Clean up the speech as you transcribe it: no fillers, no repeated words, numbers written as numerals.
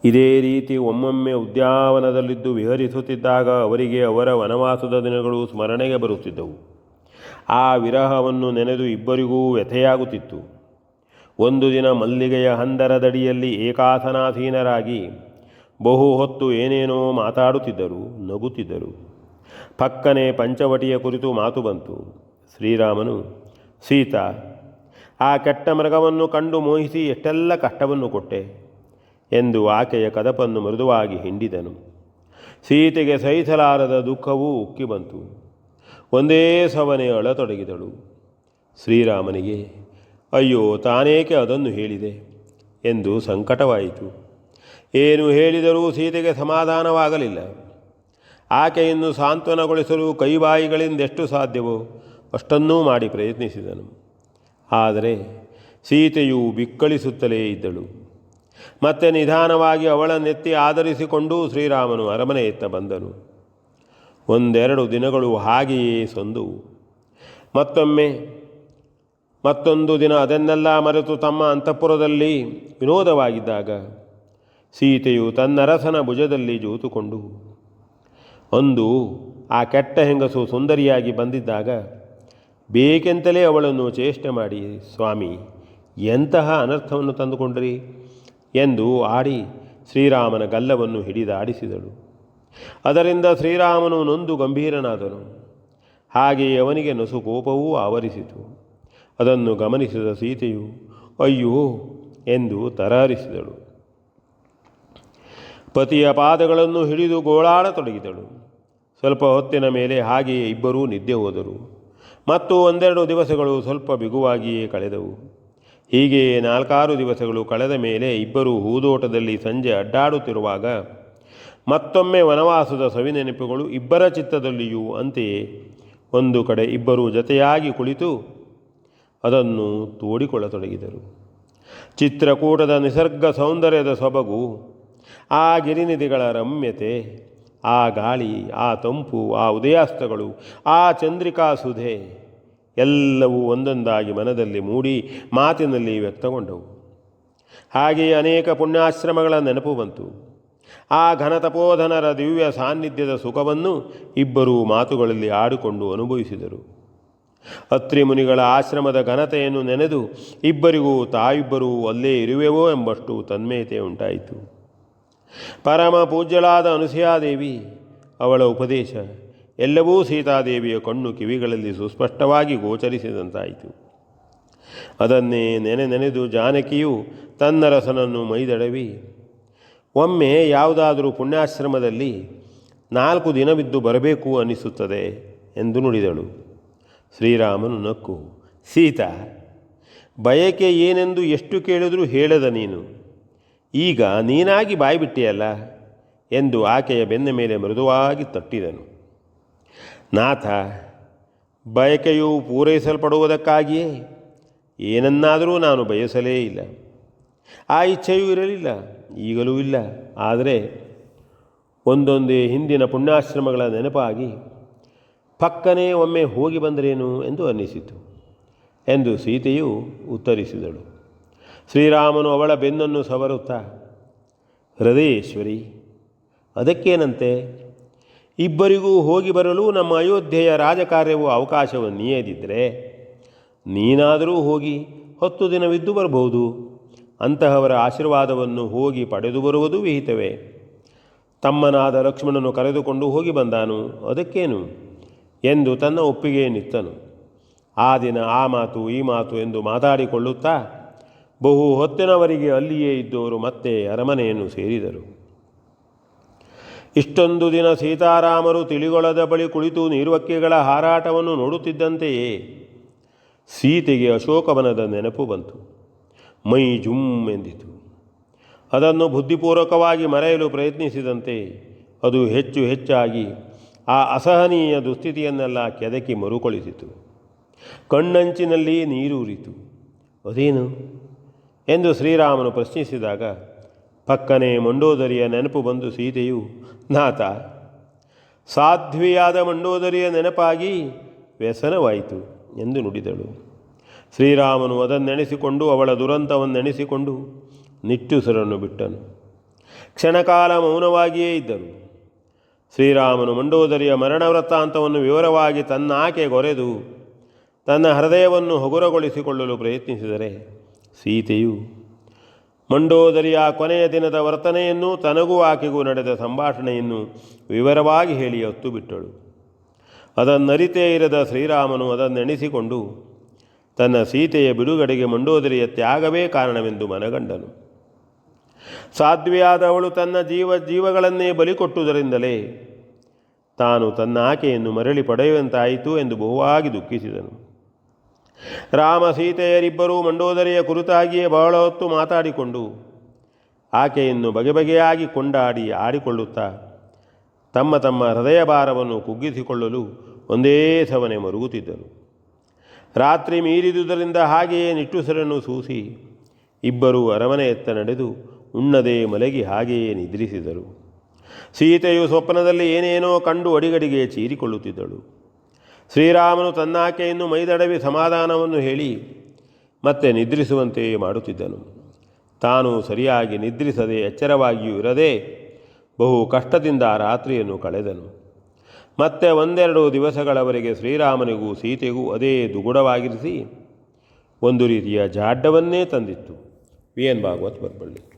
ಇದೇ ರೀತಿ ಒಮ್ಮೊಮ್ಮೆ ಉದ್ಯಾನವನದಲ್ಲಿದ್ದು ವಿಹರಿಸುತ್ತಿದ್ದಾಗ ಅವರಿಗೆ ಅವರ ವನವಾಸದ ದಿನಗಳು ಸ್ಮರಣೆಗೆ ಬರುತ್ತಿದ್ದವು. ಆ ವಿರಹವನ್ನು ನೆನೆದು ಇಬ್ಬರಿಗೂ ವ್ಯಥೆಯಾಗುತ್ತಿತ್ತು. ಒಂದು ದಿನ ಮಲ್ಲಿಗೆಯ ಹಂದರದಡಿಯಲ್ಲಿ ಏಕಾಸನಾಸೀನರಾಗಿ ಬಹು ಹೊತ್ತು ಏನೇನೋ ಮಾತಾಡುತ್ತಿದ್ದರು, ನಗುತ್ತಿದ್ದರು. ಪಕ್ಕನೆ ಪಂಚವಟಿಯ ಕುರಿತು ಮಾತು ಬಂತು. ಶ್ರೀರಾಮನು, ಸೀತಾ, ಆ ಕೆಟ್ಟ ಮೃಗವನ್ನು ಕಂಡು ಮೋಹಿಸಿ ಎಷ್ಟೆಲ್ಲ ಕಷ್ಟವನ್ನು ಕೊಟ್ಟೆ ಎಂದು ಆಕೆಯ ಕದಪನ್ನು ಮೃದುವಾಗಿ ಹಿಂಡಿದನು. ಸೀತೆಗೆ ಸಹಿಸಲಾರದ ದುಃಖವೂ ಉಕ್ಕಿ ಬಂತು. ಒಂದೇ ಸವನೆ ಅಳತೊಡಗಿದಳು. ಶ್ರೀರಾಮನಿಗೆ ಅಯ್ಯೋ, ತಾನೇಕೆ ಅದನ್ನು ಹೇಳಿದೆ ಎಂದು ಸಂಕಟವಾಯಿತು. ಏನು ಹೇಳಿದರೂ ಸೀತೆಗೆ ಸಮಾಧಾನವಾಗಲಿಲ್ಲ. ಆಕೆಯನ್ನು ಸಾಂತ್ವನಗೊಳಿಸಲು ಕೈಬಾಯಿಗಳಿಂದೆಷ್ಟು ಸಾಧ್ಯವೋ ಅಷ್ಟನ್ನೂ ಮಾಡಿ ಪ್ರಯತ್ನಿಸಿದನು. ಆದರೆ ಸೀತೆಯು ಬಿಕ್ಕಳಿಸುತ್ತಲೇ ಇದ್ದಳು. ಮತ್ತೆ ನಿಧಾನವಾಗಿ ಅವಳನ್ನೆತ್ತಿ ಆಧರಿಸಿಕೊಂಡು ಶ್ರೀರಾಮನು ಅರಮನೆಯತ್ತ ಬಂದನು. ಒಂದೆರಡು ದಿನಗಳು ಹಾಗೆಯೇ ಸಂದುವು. ಮತ್ತೊಂದು ದಿನ ಅದನ್ನೆಲ್ಲ ಮರೆತು ತಮ್ಮ ಅಂತಃಪುರದಲ್ಲಿ ವಿನೋದವಾಗಿದ್ದಾಗ ಸೀತೆಯು ತನ್ನರಸನ ಭುಜದಲ್ಲಿ ಜೂತುಕೊಂಡು, ಅಂದು ಆ ಕೆಟ್ಟ ಹೆಂಗಸು ಸುಂದರಿಯಾಗಿ ಬಂದಿದ್ದಾಗ ಬೇಕೆಂತಲೇ ಅವಳನ್ನು ಚೇಷ್ಟೆ ಮಾಡಿ, ಸ್ವಾಮಿ, ಎಂತಹ ಅನರ್ಥವನ್ನು ತಂದುಕೊಂಡ್ರಿ ಎಂದು ಆಡಿ ಶ್ರೀರಾಮನ ಗಲ್ಲವನ್ನು ಹಿಡಿದಾಡಿಸಿದಳು. ಅದರಿಂದ ಶ್ರೀರಾಮನು ನೊಂದು ಗಂಭೀರನಾದನು. ಹಾಗೆಯೇ ಅವನಿಗೆ ನಸು ಕೋಪವೂ ಆವರಿಸಿತು. ಅದನ್ನು ಗಮನಿಸಿದ ಸೀತೆಯು ಅಯ್ಯೋ ಎಂದು ತರಹರಿಸಿದಳು. ಪತಿಯ ಪಾದಗಳನ್ನು ಹಿಡಿದು ಗೋಳಾಡತೊಡಗಿದಳು. ಸ್ವಲ್ಪ ಹೊತ್ತಿನ ಮೇಲೆ ಹಾಗೆಯೇ ಇಬ್ಬರೂ ನಿದ್ದೆ ಹೋದರು. ಮತ್ತು ಒಂದೆರಡು ದಿವಸಗಳು ಸ್ವಲ್ಪ ಬಿಗುವಾಗಿಯೇ ಕಳೆದವು. ಹೀಗೆಯೇ 4-6 ದಿವಸಗಳು ಕಳೆದ ಮೇಲೆ ಇಬ್ಬರೂ ಹೂದೋಟದಲ್ಲಿ ಸಂಜೆ ಅಡ್ಡಾಡುತ್ತಿರುವಾಗ ಮತ್ತೊಮ್ಮೆ ವನವಾಸದ ಸವಿನೆನಪುಗಳು ಇಬ್ಬರ ಚಿತ್ತದಲ್ಲಿಯೂ ಅಂತೆಯೇ ಒಂದು ಕಡೆ ಇಬ್ಬರೂ ಜತೆಯಾಗಿ ಕುಳಿತು ಅದನ್ನು ತೋಡಿಕೊಳ್ಳತೊಡಗಿದರು. ಚಿತ್ರಕೂಟದ ನಿಸರ್ಗ ಸೌಂದರ್ಯದ ಸೊಬಗು, ಆ ಗಿರಿನಿಧಿಗಳ ರಮ್ಯತೆ, ಆ ಗಾಳಿ, ಆ ತಂಪು, ಆ ಉದಯಾಸ್ತಗಳು, ಆ ಚಂದ್ರಿಕಾ ಸುಧೆ ಎಲ್ಲವೂ ಒಂದೊಂದಾಗಿ ಮನದಲ್ಲಿ ಮೂಡಿ ಮಾತಿನಲ್ಲಿ ವ್ಯಕ್ತಗೊಂಡವು. ಹಾಗೆಯೇ ಅನೇಕ ಪುಣ್ಯಾಶ್ರಮಗಳ ನೆನಪು ಬಂತು. ಆ ಘನತಪೋಧನರ ದಿವ್ಯ ಸಾನ್ನಿಧ್ಯದ ಸುಖವನ್ನು ಇಬ್ಬರೂ ಮಾತುಗಳಲ್ಲಿ ಆಡಿಕೊಂಡು ಅನುಭವಿಸಿದರು. ಅತ್ರಿ ಮುನಿಗಳ ಆಶ್ರಮದ ಘನತೆಯನ್ನು ನೆನೆದು ಇಬ್ಬರಿಗೂ ತಾವಿಬ್ಬರೂ ಅಲ್ಲೇ ಇರುವೆವೋ ಎಂಬಷ್ಟು ತನ್ಮಯತೆ ಉಂಟಾಯಿತು. ಪರಮ ಪೂಜ್ಯಳಾದ ಅನುಸೂಯಾದೇವಿ, ಅವಳ ಉಪದೇಶ ಎಲ್ಲವೂ ಸೀತಾದೇವಿಯ ಕಣ್ಣು ಕಿವಿಗಳಲ್ಲಿ ಸುಸ್ಪಷ್ಟವಾಗಿ ಗೋಚರಿಸಿದಂತಾಯಿತು. ಅದನ್ನೇ ನೆನೆದು ಜಾನಕಿಯು ತನ್ನ ರಸನನ್ನು ಮೈದಡವಿ, ಒಮ್ಮೆ ಯಾವುದಾದರೂ ಪುಣ್ಯಾಶ್ರಮದಲ್ಲಿ 4 ದಿನವಿದ್ದು ಬರಬೇಕು ಅನ್ನಿಸುತ್ತದೆ ಎಂದು ನುಡಿದಳು. ಶ್ರೀರಾಮನು ನಕ್ಕು, ಸೀತಾ, ಬಯಕೆ ಏನೆಂದು ಎಷ್ಟು ಕೇಳಿದರೂ ಹೇಳದ ನೀನು ಈಗ ನೀನಾಗಿ ಬಾಯ್ಬಿಟ್ಟಿಯಲ್ಲ ಎಂದು ಆಕೆಯ ಬೆನ್ನ ಮೇಲೆ ಮೃದುವಾಗಿ ತಟ್ಟಿದನು. ನಾಥ, ಬಯಕೆಯು ಪೂರೈಸಲ್ಪಡುವುದಕ್ಕಾಗಿಯೇ ಏನನ್ನಾದರೂ ನಾನು ಬಯಸಲೇ ಇಲ್ಲ. ಆ ಇಚ್ಛೆಯೂ ಇರಲಿಲ್ಲ, ಈಗಲೂ ಇಲ್ಲ. ಆದರೆ ಒಂದೊಂದೇ ಹಿಂದಿನ ಪುಣ್ಯಾಶ್ರಮಗಳ ನೆನಪಾಗಿ ಪಕ್ಕನೇ ಒಮ್ಮೆ ಹೋಗಿ ಬಂದರೇನು ಎಂದು ಅನ್ನಿಸಿತು ಎಂದು ಸೀತೆಯು ಉತ್ತರಿಸಿದಳು. ಶ್ರೀರಾಮನು ಅವಳ ಬೆನ್ನನ್ನು ಸವರುತ್ತಾ, ಹೃದಯೇಶ್ವರಿ, ಅದಕ್ಕೇನಂತೆ? ಇಬ್ಬರಿಗೂ ಹೋಗಿ ಬರಲು ನಮ್ಮ ಅಯೋಧ್ಯೆಯ ರಾಜಕಾರ್ಯವು ಅವಕಾಶವನ್ನು ನೀಯದಿದ್ದರೆ ನೀನಾದರೂ ಹೋಗಿ 10 ದಿನವಿದ್ದು ಬರಬಹುದು. ಅಂತಹವರ ಆಶೀರ್ವಾದವನ್ನು ಹೋಗಿ ಪಡೆದು ಬರುವುದು ವಿಹಿತವೇ. ತಮ್ಮನಾದ ಲಕ್ಷ್ಮಣನು ಕರೆದುಕೊಂಡು ಹೋಗಿ ಬಂದಾನು, ಅದಕ್ಕೇನು ಎಂದು ತನ್ನ ಒಪ್ಪಿಗೆಯನ್ನಿತ್ತನು. ಆ ದಿನ ಆ ಮಾತು ಈ ಮಾತು ಎಂದು ಮಾತಾಡಿಕೊಳ್ಳುತ್ತಾ ಬಹು ಹೊತ್ತಿನವರೆಗೆ ಅಲ್ಲಿಯೇ ಇದ್ದವರು ಮತ್ತೆ ಅರಮನೆಯನ್ನು ಸೇರಿದರು. ಇಷ್ಟೊಂದು ದಿನ ಸೀತಾರಾಮರು ತಿಳಿಗೊಳದ ಬಳಿ ಕುಳಿತು ನೀರ್ವಕ್ಕಿಗಳ ಹಾರಾಟವನ್ನು ನೋಡುತ್ತಿದ್ದಂತೆಯೇ ಸೀತೆಗೆ ಅಶೋಕವನದ ನೆನಪು ಬಂತು. ಮೈ ಜುಮ್ ಎಂದಿತು. ಅದನ್ನು ಬುದ್ಧಿಪೂರ್ವಕವಾಗಿ ಮರೆಯಲು ಪ್ರಯತ್ನಿಸಿದಂತೆ ಅದು ಹೆಚ್ಚು ಹೆಚ್ಚಾಗಿ ಆ ಅಸಹನೀಯ ದುಸ್ಥಿತಿಯನ್ನೆಲ್ಲ ಕೆದಕಿ ಮರುಕಳಿಸಿತು. ಕಣ್ಣಂಚಿನಲ್ಲಿ ನೀರೂರಿತು. ಅದೇನು ಎಂದು ಶ್ರೀರಾಮನು ಪ್ರಶ್ನಿಸಿದಾಗ ಪಕ್ಕನೆ ಮಂಡೋದರಿಯ ನೆನಪು ಬಂದು ಸೀತೆಯು, ನಾಥ, ಸಾಧ್ವಿಯಾದ ಮಂಡೋದರಿಯ ನೆನಪಾಗಿ ವ್ಯಸನವಾಯಿತು ಎಂದು ನುಡಿದಳು. ಶ್ರೀರಾಮನು ಅದನ್ನೆನೆಸಿಕೊಂಡು ಅವಳ ದುರಂತವನ್ನೆನೆಸಿಕೊಂಡು ನಿಟ್ಟುಸಿರನ್ನು ಬಿಟ್ಟನು. ಕ್ಷಣಕಾಲ ಮೌನವಾಗಿಯೇ ಇದ್ದರು. ಶ್ರೀರಾಮನು ಮಂಡೋದರಿಯ ಮರಣ ವೃತ್ತಾಂತವನ್ನು ವಿವರವಾಗಿ ತನ್ನಾಕೆ ಗೊರೆದು ತನ್ನ ಹೃದಯವನ್ನು ಹಗುರಗೊಳಿಸಿಕೊಳ್ಳಲು ಪ್ರಯತ್ನಿಸಿದರೆ, ಸೀತೆಯು ಮಂಡೋದರಿಯ ಕೊನೆಯ ದಿನದ ವರ್ತನೆಯನ್ನು, ತನಗೂ ಆಕೆಗೂ ನಡೆದ ಸಂಭಾಷಣೆಯನ್ನು ವಿವರವಾಗಿ ಹೇಳಿ ಹೊತ್ತು ಬಿಟ್ಟಳು. ಅದನ್ನರಿತೇ ಇರದ ಶ್ರೀರಾಮನು ಅದನ್ನೆಣಿಸಿಕೊಂಡು ತನ್ನ ಸೀತೆಯ ಬಿಡುಗಡೆಗೆ ಮಂಡೋದರಿಯ ತ್ಯಾಗವೇ ಕಾರಣವೆಂದು ಮನಗಂಡನು. ಸಾಧ್ವಿಯಾದವಳು ತನ್ನ ಜೀವಗಳನ್ನೇ ಬಲಿಕೊಟ್ಟುದರಿಂದಲೇ ತಾನು ತನ್ನ ಆಕೆಯನ್ನು ಮರಳಿ ಪಡೆಯುವಂತಾಯಿತು ಎಂದು ಬಹುವಾಗಿ ದುಃಖಿಸಿದನು. ರಾಮ ಸೀತೆಯರಿಬ್ಬರೂ ಮಂಡೋದರಿಯ ಕುರಿತಾಗಿಯೇ ಬಹಳ ಹೊತ್ತು ಮಾತಾಡಿಕೊಂಡು ಆಕೆಯನ್ನು ಬಗೆಬಗೆಯಾಗಿ ಕೊಂಡಾಡಿ ಆಡಿಕೊಳ್ಳುತ್ತಾ ತಮ್ಮ ತಮ್ಮ ಹೃದಯ ಭಾರವನ್ನು ಕುಗ್ಗಿಸಿಕೊಳ್ಳಲು ಒಂದೇ ಸವನೆ ಮರುಗುತ್ತಿದ್ದರು. ರಾತ್ರಿ ಮೀರಿದುದರಿಂದ ಹಾಗೆಯೇ ನಿಟ್ಟುಸಿರನ್ನು ಸೂಸಿ ಇಬ್ಬರೂ ಅರಮನೆಯತ್ತ ನಡೆದು ಉಣ್ಣದೆ ಮಲಗಿ ಹಾಗೆಯೇ ನಿದ್ರಿಸಿದರು. ಸೀತೆಯು ಸ್ವಪ್ನದಲ್ಲಿ ಏನೇನೋ ಕಂಡು ಅಡಿಗಡಿಗೆ ಚೀರಿಕೊಳ್ಳುತ್ತಿದ್ದಳು. ಶ್ರೀರಾಮನು ತನ್ನಾಕೆಯನ್ನು ಮೈದಡವಿ ಸಮಾಧಾನವನ್ನು ಹೇಳಿ ಮತ್ತೆ ನಿದ್ರಿಸುವಂತೆ ಮಾಡುತ್ತಿದ್ದನು. ತಾನು ಸರಿಯಾಗಿ ನಿದ್ರಿಸದೆ ಎಚ್ಚರವಾಗಿಯೂ ಇರದೆ ಬಹು ಕಷ್ಟದಿಂದ ಆ ರಾತ್ರಿಯನ್ನು ಕಳೆದನು. ಮತ್ತೆ ಒಂದೆರಡು ದಿವಸಗಳವರೆಗೆ ಶ್ರೀರಾಮನಿಗೂ ಸೀತೆಗೂ ಅದೇ ದುಗುಡವಾಗಿರಿಸಿ ಒಂದು ರೀತಿಯ ಜಾಡ್ಡವನ್ನೇ ತಂದಿತ್ತು. V N Bhagwat Barballi.